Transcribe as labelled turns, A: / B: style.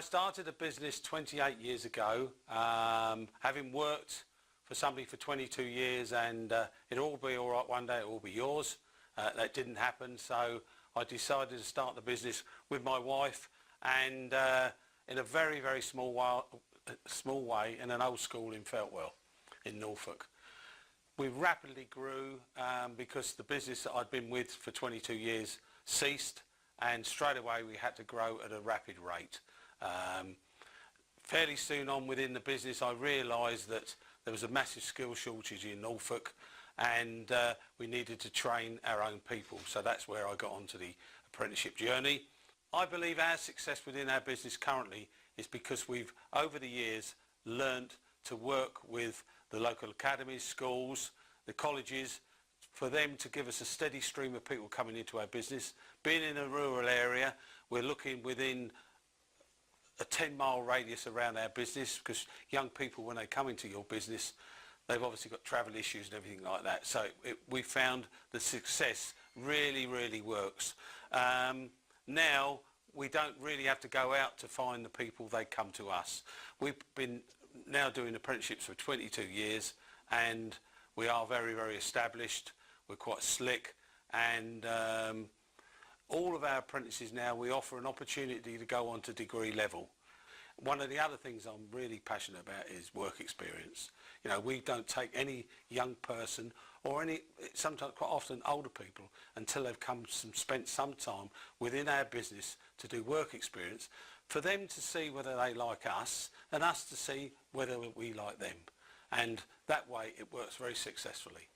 A: started a business 28 years ago, having worked for somebody for 22 years, and it'll all be all right one day, it'll all be yours. That didn't happen, so I decided to start the business with my wife, and in a very, very small way in an old school in Feltwell in Norfolk. We rapidly grew because the business that I'd been with for 22 years ceased, and straight away we had to grow at a rapid rate. Fairly soon on within the business, I realised that there was a massive skill shortage in Norfolk, and we needed to train our own people. So that's where I got onto the apprenticeship journey. I believe our success within our business currently is because we've, over the years, learnt to work with the local academies, schools, the colleges, for them to give us a steady stream of people coming into our business. Being in a rural area, we're looking within a 10-mile radius around our business, because young people, when they come into your business, they've obviously got travel issues and everything like that. So we found the success really, really works. Now we don't really have to go out to find the people, they come to us. We've been now doing apprenticeships for 22 years, and we are very, very established. We're quite slick, and all of our apprentices now, we offer an opportunity to go on to degree level. One of the other things I'm really passionate about is work experience. You know, we don't take any young person or sometimes quite often older people until they've spent some time within our business to do work experience, for them to see whether they like us and us to see whether we like them. And that way it works very successfully.